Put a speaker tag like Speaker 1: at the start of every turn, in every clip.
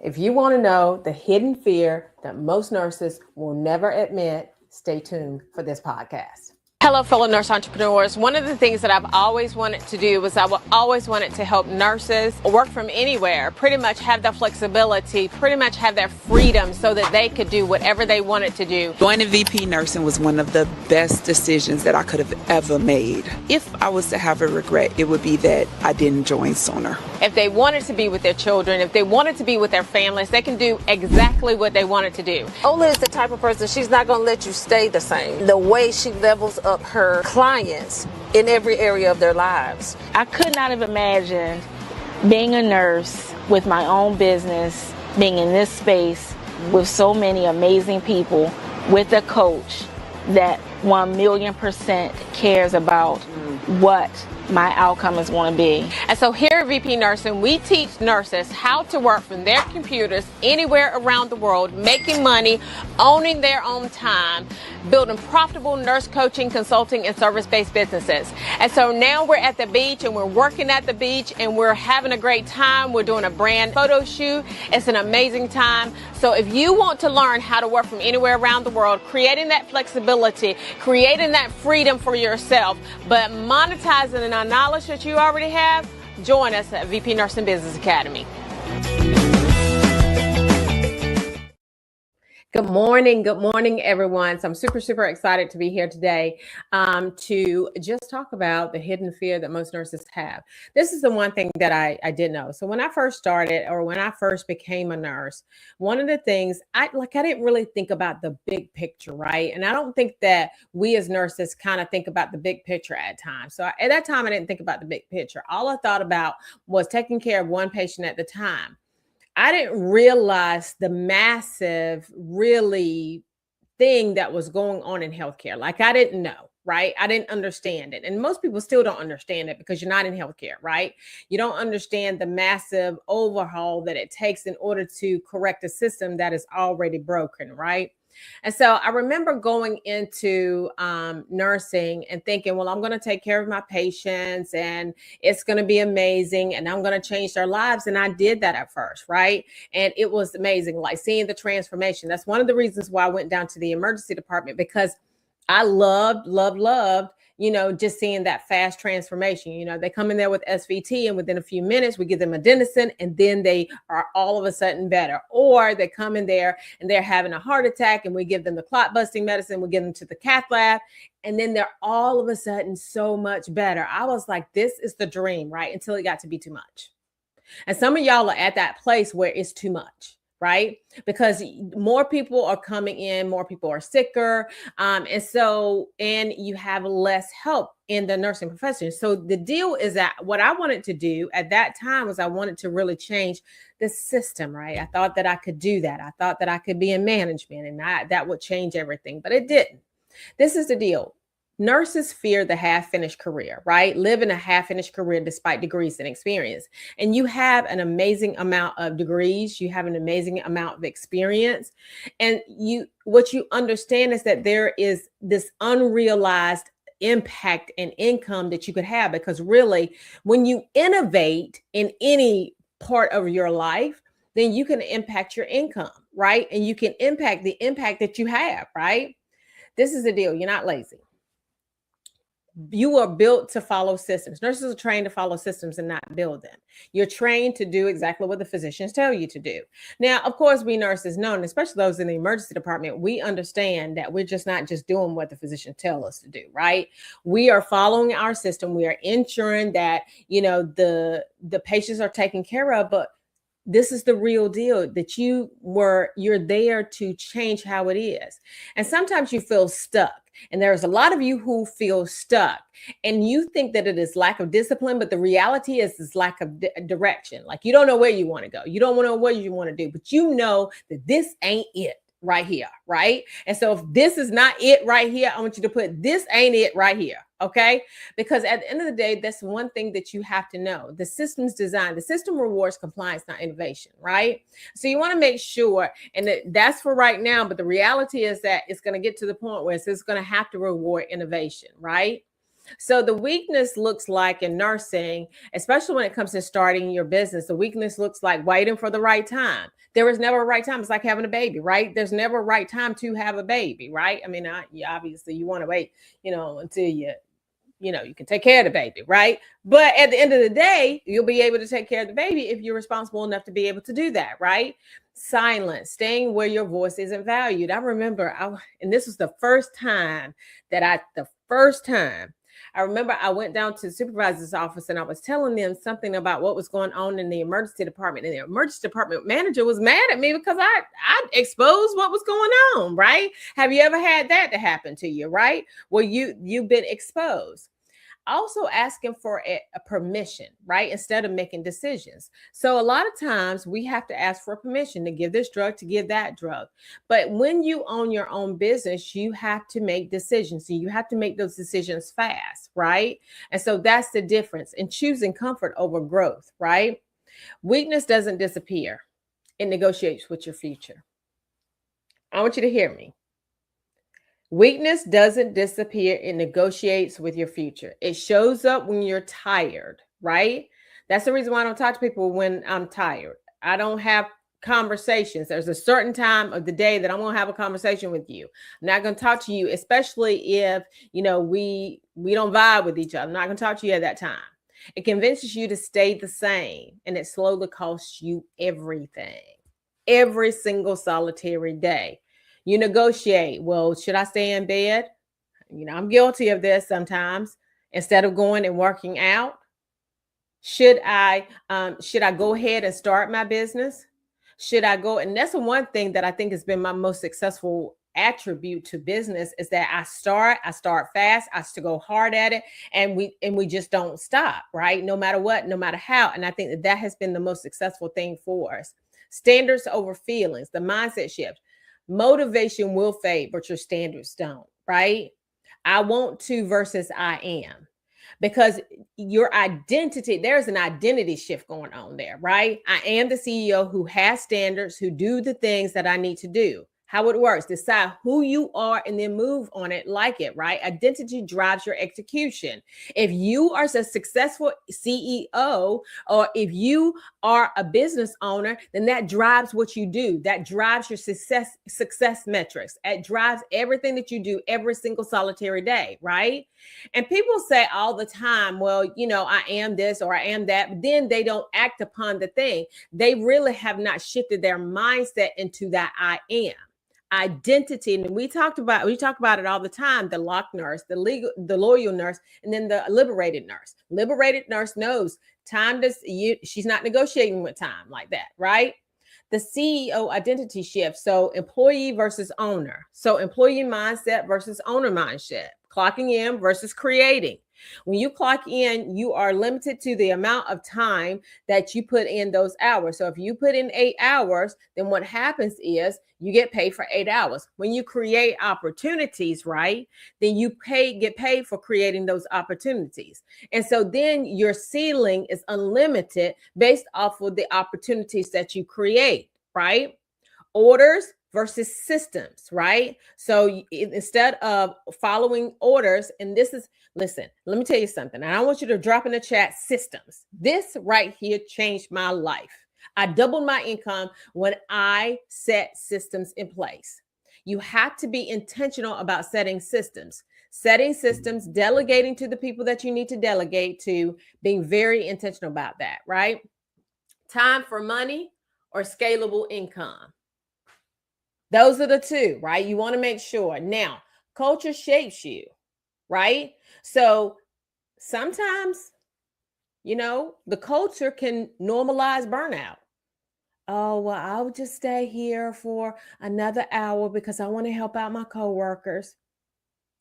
Speaker 1: If you want to know the hidden fear that most nurses will never admit, stay tuned for this podcast. Hello, fellow nurse entrepreneurs. One of the things that I've always wanted to do was always wanted to help nurses work from anywhere, pretty much have the flexibility, pretty much have their freedom so that they could do whatever they wanted to do.
Speaker 2: Joining VP Nursing was one of the best decisions that I could have ever made. If I was to have a regret, it would be that I didn't join sooner.
Speaker 1: If they wanted to be with their children, if they wanted to be with their families, they can do exactly what they wanted to do.
Speaker 3: Ola is the type of person, she's not going to let you stay the same. The way she levels up her clients in every area of their lives.
Speaker 4: I could not have imagined being a nurse with my own business, being in this space with so many amazing people, with a coach that 1,000,000% cares about what my outcome is going to be.
Speaker 1: And so here at VP Nursing, we teach nurses how to work from their computers anywhere around the world, making money, owning their own time, building profitable nurse coaching, consulting, and service-based businesses. And so now we're at the beach and we're working at the beach and we're having a great time. We're doing a brand photo shoot. It's an amazing time. So if you want to learn how to work from anywhere around the world, creating that flexibility, creating that freedom for yourself, but monetizing the knowledge that you already have, join us at VP Nursing Business Academy. Good morning, everyone. So I'm super excited to be here today to just talk about the hidden fear that most nurses have. This is the one thing that I did know. So when I first started, or when I first became a nurse, one of the things I didn't really think about the big picture, right? And I don't think that we as nurses kind of think about the big picture at times. So at that time, I didn't think about the big picture. All I thought about was taking care of one patient at the time. I didn't realize the massive, really thing that was going on in healthcare. Like I didn't know, right? I didn't understand it. And most people still don't understand it because you're not in healthcare, right? You don't understand the massive overhaul that it takes in order to correct a system that is already broken, right? And so I remember going into nursing and thinking, well, I'm going to take care of my patients and it's going to be amazing and I'm going to change their lives. And I did that at first, right? And it was amazing, like seeing the transformation. That's one of the reasons why I went down to the emergency department, because I loved, just seeing that fast transformation. They come in there with SVT and within a few minutes, we give them adenosine and then they are all of a sudden better. Or they come in there and they're having a heart attack and we give them the clot busting medicine. We give them to the cath lab and then they're all of a sudden so much better. I was like, this is the dream, right? Until it got to be too much. And some of y'all are at that place where it's too much. Right? Because more people are coming in, more people are sicker. And you have less help in the nursing profession. So the deal is that what I wanted to do at that time was I wanted to really change the system, right? I thought that I could do that. I thought that I could be in management and that would change everything, but it didn't. This is the deal. Nurses fear the half-finished career, right? Living a half-finished career despite degrees and experience. And you have an amazing amount of degrees. You have an amazing amount of experience. And what you understand is that there is this unrealized impact and income that you could have, because really, when you innovate in any part of your life, then you can impact your income, right? And you can impact the impact that you have, right? This is the deal. You're not lazy. You are built to follow systems. Nurses are trained to follow systems and not build them. You're trained to do exactly what the physicians tell you to do. Now, of course, we nurses know, and especially those in the emergency department, we understand that we're just not just doing what the physicians tell us to do, right? We are following our system. We are ensuring that, the patients are taken care of, but this is the real deal, that you're there to change how it is. And sometimes you feel stuck. And there's a lot of you who feel stuck and you think that it is lack of discipline, but the reality is this lack of direction. Like you don't know where you want to go. You don't know what you want to do, but you know that this ain't it right here, right? And so if this is not it right here, I want you to put this ain't it right here, okay? Because at the end of the day, that's one thing that you have to know. The system's designed, the system rewards compliance, not innovation, right? So you want to make sure, and that's for right now, but the reality is that it's going to get to the point where it's going to have to reward innovation, right? So the weakness looks like in nursing, especially when it comes to starting your business, the weakness looks like waiting for the right time. There is never a right time. It's like having a baby, right? There's never a right time to have a baby, right? I mean, obviously you want to wait, until you can take care of the baby, right? But at the end of the day, you'll be able to take care of the baby if you're responsible enough to be able to do that, right? Silence, staying where your voice isn't valued. I remember, and this was the first time I remember I went down to the supervisor's office and I was telling them something about what was going on in the emergency department. And the emergency department manager was mad at me because I exposed what was going on, right? Have you ever had that to happen to you, right? Well, you've been exposed. Also asking for a permission, right? Instead of making decisions. So a lot of times we have to ask for permission to give this drug, to give that drug. But when you own your own business, you have to make decisions. So you have to make those decisions fast, right? And so that's the difference in choosing comfort over growth, right? Weakness doesn't disappear. It negotiates with your future. I want you to hear me. Weakness doesn't disappear. It negotiates with your future. It shows up when you're tired, right? That's the reason why I don't talk to people when I'm tired. I don't have conversations. There's a certain time of the day that I'm going to have a conversation with you. I'm not going to talk to you, especially if, we don't vibe with each other. I'm not going to talk to you at that time. It convinces you to stay the same, and it slowly costs you everything, every single solitary day. You negotiate. Well, should I stay in bed? I'm guilty of this sometimes. Instead of going and working out, should I go ahead and start my business? Should I go? And that's the one thing that I think has been my most successful attribute to business is that I start fast, I still go hard at it, and we just don't stop, right? No matter what, no matter how. And I think that has been the most successful thing for us. Standards over feelings, the mindset shift. Motivation will fade, but your standards don't, right? I want to versus I am. Because your identity, there's an identity shift going on there, right? I am the CEO who has standards, who do the things that I need to do. How it works, decide who you are and then move on it like it, right? Identity drives your execution. If you are a successful CEO or if you are a business owner, then that drives what you do. That drives your success metrics. It drives everything that you do every single solitary day, right? And people say all the time, well, I am this or I am that, but then they don't act upon the thing. They really have not shifted their mindset into that I am. Identity, and we talk about it all the time. The locked nurse, the loyal nurse, and then the liberated nurse. Liberated nurse knows time she's not negotiating with time like that, right? The CEO identity shift. So employee versus owner. So employee mindset versus owner mindset. Clocking in versus creating. When you clock in, you are limited to the amount of time that you put in those hours. So if you put in 8 hours, then what happens is you get paid for 8 hours. When you create opportunities, right, then you get paid for creating those opportunities. And so then your ceiling is unlimited based off of the opportunities that you create, right? Orders versus systems, right? So instead of following orders, and listen, let me tell you something. And I want you to drop in the chat systems. This right here changed my life. I doubled my income when I set systems in place. You have to be intentional about setting systems, delegating to the people that you need to delegate to, being very intentional about that, right? Time for money or scalable income. Those are the two, right? You want to make sure. Now, culture shapes you, right? So sometimes, the culture can normalize burnout. Oh, well, I'll just stay here for another hour because I want to help out my coworkers.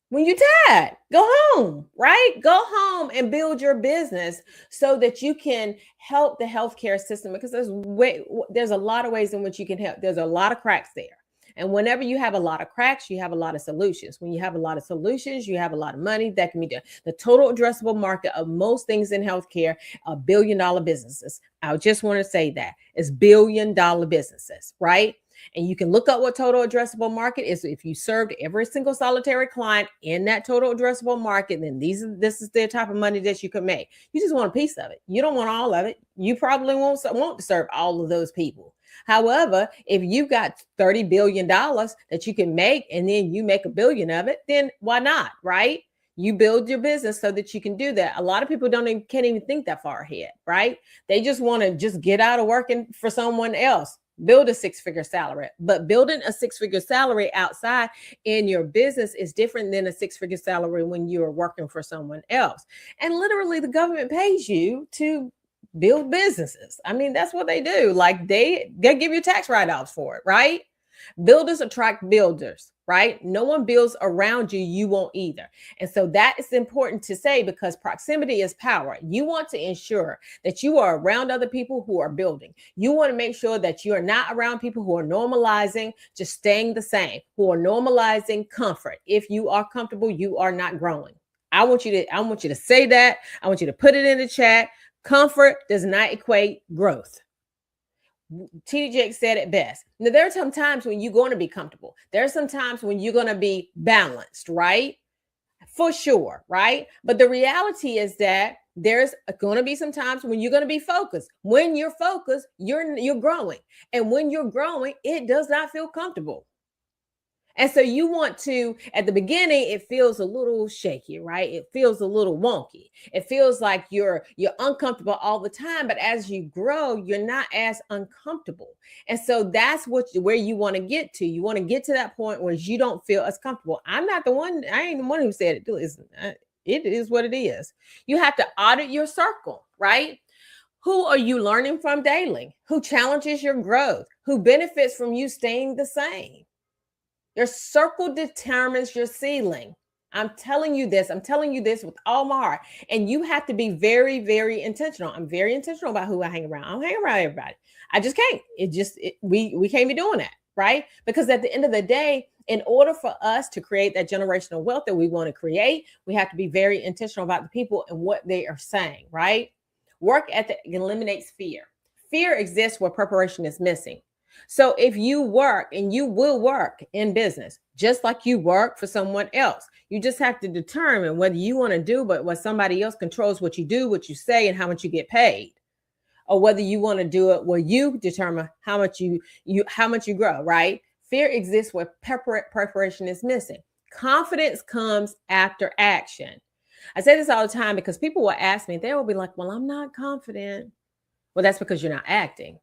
Speaker 1: When you're tired, go home, right? Go home and build your business so that you can help the healthcare system, because there's a lot of ways in which you can help. There's a lot of cracks there. And whenever you have a lot of cracks, you have a lot of solutions. When you have a lot of solutions, you have a lot of money that can be done. The total addressable market of most things in healthcare are $1 billion businesses. I just want to say that it's $1 billion businesses, right? And you can look up what total addressable market is. If you served every single solitary client in that total addressable market, then this is the type of money that you can make. You just want a piece of it. You don't want all of it. You probably won't to serve all of those people. However, if you got $30 billion that you can make and then you make $1 billion of it, then why not, right? You build your business so that you can do that. A lot of people can't even think that far ahead, right? They just want to just get out of working for someone else, build a 6-figure salary. But building a 6-figure salary outside in your business is different than a 6-figure salary when you are working for someone else. And literally the government pays you to build businesses. I mean, that's what they do. Like they give you tax write-offs for it, right? Builders attract builders, right? No one builds around you, you won't either. And so that is important to say because proximity is power. You want to ensure that you are around other people who are building. You want to make sure that you are not around people who are normalizing, just staying the same, who are normalizing comfort. If you are comfortable, you are not growing. I want you to say that. I want you to put it in the chat. Comfort does not equate growth. TD Jakes said it best. Now, there are some times when you're going to be comfortable. There are some times when you're going to be balanced, right? For sure, right? But the reality is that there's going to be some times when you're going to be focused. When you're focused, you're growing. And when you're growing, it does not feel comfortable. And so you want to, at the beginning, it feels a little shaky, right? It feels a little wonky. It feels like you're uncomfortable all the time. But as you grow, you're not as uncomfortable. And so that's where you want to get to. You want to get to that point where you don't feel as comfortable. I ain't the one who said it. It is what it is. You have to audit your circle, right? Who are you learning from daily? Who challenges your growth? Who benefits from you staying the same? Your circle determines your ceiling. I'm telling you this. I'm telling you this with all my heart. And you have to be very, very intentional. I'm very intentional about who I hang around. I don't hang around everybody. I just can't. We can't be doing that, right? Because at the end of the day, in order for us to create that generational wealth that we want to create, we have to be very intentional about the people and what they are saying, right? Work ethic eliminates fear. Fear exists where preparation is missing. So if you work, and you will work in business, just like you work for someone else, you just have to determine whether you want to do what somebody else controls what you do, what you say, and how much you get paid, or whether you want to do it where you determine how much you grow, right? Fear exists where preparation is missing. Confidence comes after action. I say this all the time because people will ask me, they will be like, well, I'm not confident. Well, that's because you're not acting.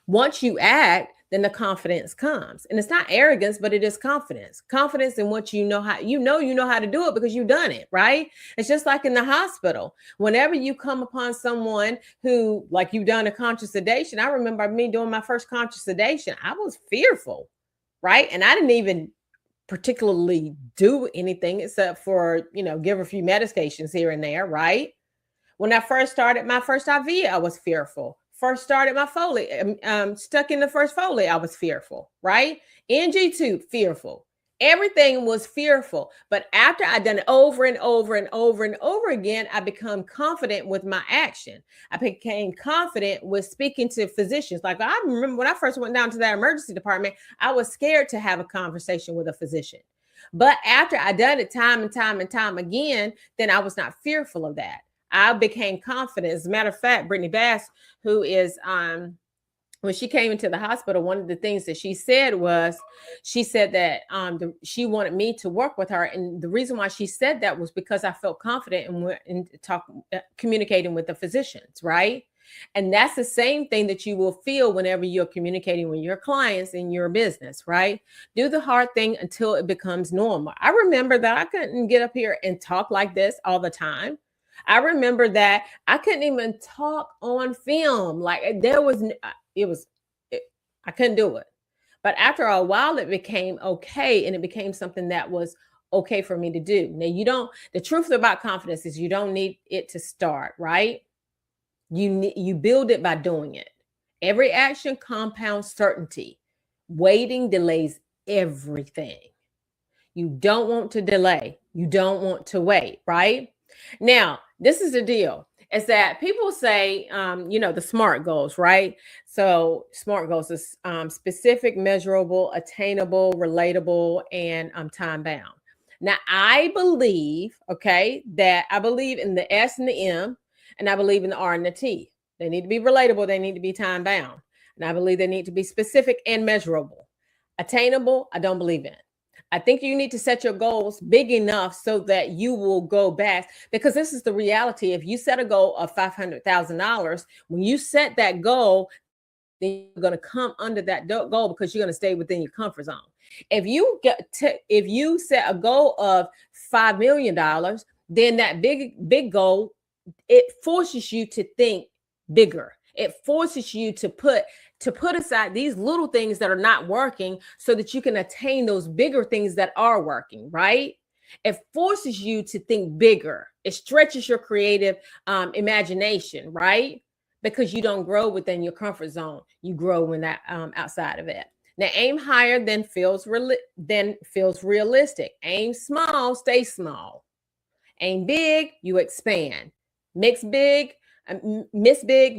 Speaker 1: Once you act, then the confidence comes. And it's not arrogance, but it is confidence. Confidence in what you know how to do it because you've done it, right? It's just like in the hospital. Whenever you come upon someone who, like you've done a conscious sedation, I remember me doing my first conscious sedation. I was fearful, right? And I didn't even particularly do anything except for, give a few medications here and there, right? When I first started my first IV, I was fearful. First started my Foley, stuck in the first Foley, I was fearful, right? NG tube, fearful. Everything was fearful. But after I'd done it over and over and over and over again, I become confident with my action. I became confident with speaking to physicians. Like I remember when I first went down to that emergency department, I was scared to have a conversation with a physician. But after I'd done it time and time and time again, then I was not fearful of that. I became confident. As a matter of fact, Brittany Bass, who is, when she came into the hospital, one of the things that she said was, she said that she wanted me to work with her. And the reason why she said that was because I felt confident in communicating with the physicians, right? And that's the same thing that you will feel whenever you're communicating with your clients in your business, right? Do the hard thing until it becomes normal. I remember that I couldn't get up here and talk like this all the time. I remember that I couldn't even talk on film. Like I couldn't do it. But after a while, it became okay. And it became something that was okay for me to do. Now, the truth about confidence is you don't need it to start, right? You build it by doing it. Every action compounds certainty. Waiting delays everything. You don't want to delay. You don't want to wait, right? Now, this is the deal. is that people say, the SMART goals, right? So SMART goals is specific, measurable, attainable, relatable, and time bound. Now, I believe, that I believe in the S and the M, and I believe in the R and the T. They need to be relatable. They need to be time bound. And I believe they need to be specific and measurable. Attainable, I don't believe in. I think you need to set your goals big enough so that you will go back, because this is the reality. If you set a goal of $500,000, when you set that goal, then you're going to come under that goal because you're going to stay within your comfort zone. If you set a goal of $5 million, then that big goal, it forces you to think bigger. It forces you to put aside these little things that are not working so that you can attain those bigger things that are working, right? It forces you to think bigger. It stretches your creative imagination, right? Because you don't grow within your comfort zone. You grow when that outside of it. Now, aim higher than feels realistic. Aim small, stay small. Aim big, you expand. Miss big,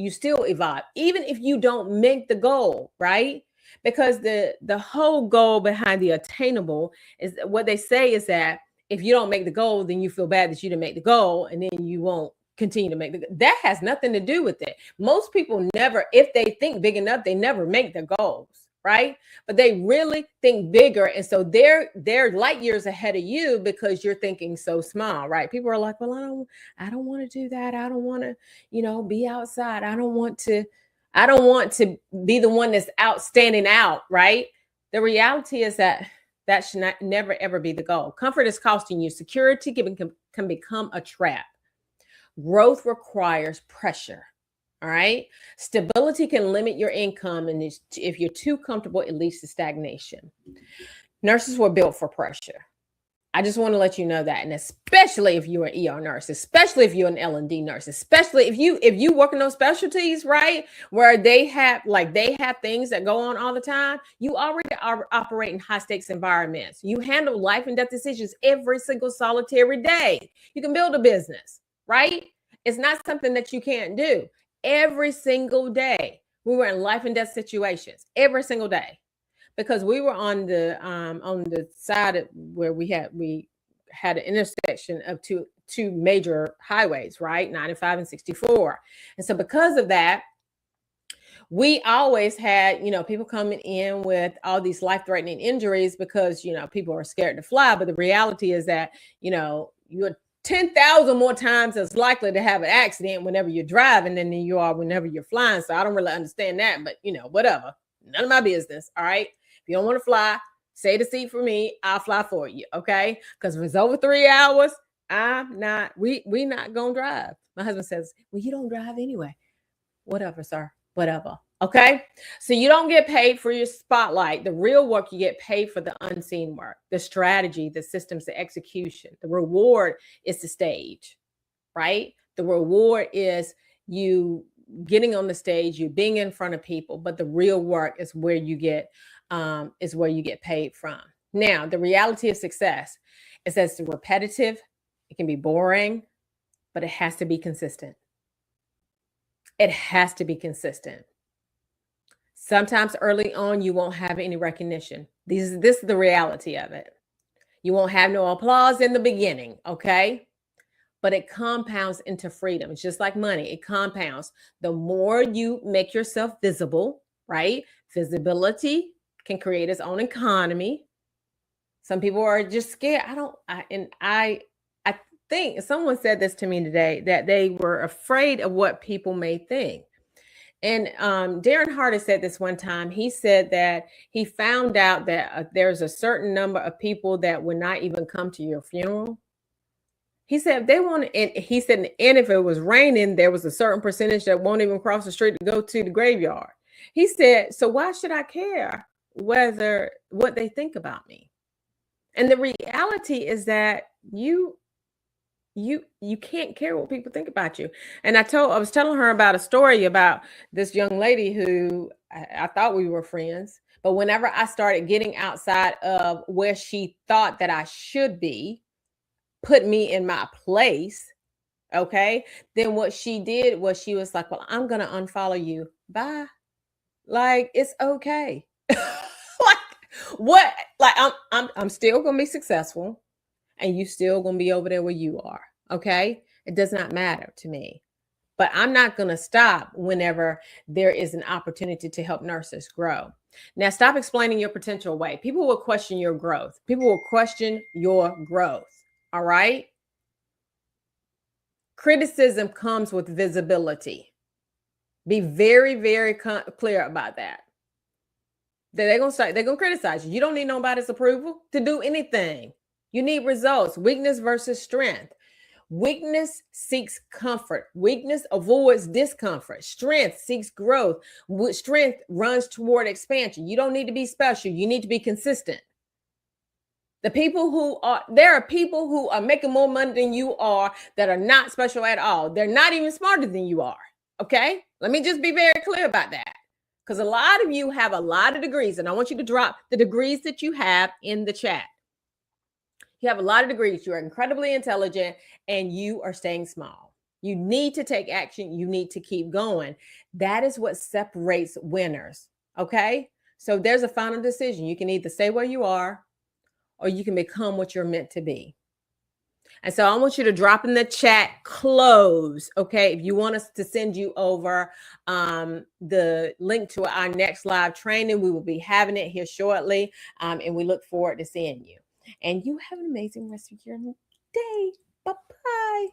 Speaker 1: you still evolve, even if you don't make the goal, right? Because the whole goal behind the attainable is what they say is that if you don't make the goal, then you feel bad that you didn't make the goal, and then you won't continue to make that has nothing to do with it. Most people never, if they think big enough, they never make the goals, right? But they really think bigger, and so they're light years ahead of you because you're thinking so small, right? People are like, well, I don't want to do that. I don't want to, be outside. I don't want to be the one that's standing out, right? The reality is that should never ever be the goal. Comfort is costing you. Security can become a trap. Growth requires pressure. All right. Stability can limit your income. And if you're too comfortable, it leads to stagnation. Nurses were built for pressure. I just want to let you know that. And especially if you're an ER nurse, especially if you're an L&D nurse, especially if you work in those specialties, right? Where they have things that go on all the time. You already operate in high stakes environments. You handle life and death decisions every single solitary day. You can build a business, right? It's not something that you can't do. Every single day, we were in life and death situations every single day, because we were on the side of where we had an intersection of two major highways, right? 95 and 64. And so because of that, we always had, people coming in with all these life-threatening injuries because, people are scared to fly. But the reality is that, you're 10,000 more times as likely to have an accident whenever you're driving than you are whenever you're flying. So I don't really understand that, but whatever. None of my business. All right. If you don't want to fly, save the seat for me. I'll fly for you. Okay. Because if it's over 3 hours, we not going to drive. My husband says, well, you don't drive anyway. Whatever, sir. Whatever. Okay. So you don't get paid for your spotlight. The real work, you get paid for the unseen work, the strategy, the systems, the execution. The reward is the stage, right? The reward is you getting on the stage, you being in front of people, but the real work is where you get paid from. Now, the reality of success is that it's repetitive. It can be boring, but it has to be consistent. It has to be consistent. Sometimes early on, you won't have any recognition. This is the reality of it. You won't have no applause in the beginning, okay? But it compounds into freedom. It's just like money. It compounds. The more you make yourself visible, right? Visibility can create its own economy. Some people are just scared. I think someone said this to me today, that they were afraid of what people may think. And Darren Hardy said this one time. He said that he found out that there's a certain number of people that would not even come to your funeral. He said they want, and he said, and if it was raining, there was a certain percentage that won't even cross the street to go to the graveyard. He said, so why should I care what they think about me? And the reality is that you can't care what people think about you. And I was telling her about a story about this young lady who I thought we were friends, but whenever I started getting outside of where she thought that I should be, put me in my place, Okay. Then what she did was she was like, well, I'm going to unfollow you. Bye. Like, it's okay. Like, what? Like, I'm still going to be successful, and you still going to be over there where you are. Okay. It does not matter to me. But I'm not going to stop whenever there is an opportunity to help nurses grow. Now, stop explaining your potential away. People will question your growth. People will question your growth. All right. Criticism comes with visibility. Be very, very clear about that. They're going to criticize you. You don't need nobody's approval to do anything. You need results. Weakness versus strength. Weakness seeks comfort. Weakness avoids discomfort. Strength seeks growth. Strength runs toward expansion. You don't need to be special. You need to be consistent. There are people who are making more money than you are that are not special at all. They're not even smarter than you are. Okay? Let me just be very clear about that. Because a lot of you have a lot of degrees, and I want you to drop the degrees that you have in the chat. You have a lot of degrees. You are incredibly intelligent, and you are staying small. You need to take action. You need to keep going. That is what separates winners. Okay? So there's a final decision. You can either stay where you are, or you can become what you're meant to be. And so I want you to drop in the chat close. Okay. If you want us to send you over the link to our next live training, we will be having it here shortly. And we look forward to seeing you. And you have an amazing rest of your day. Bye-bye.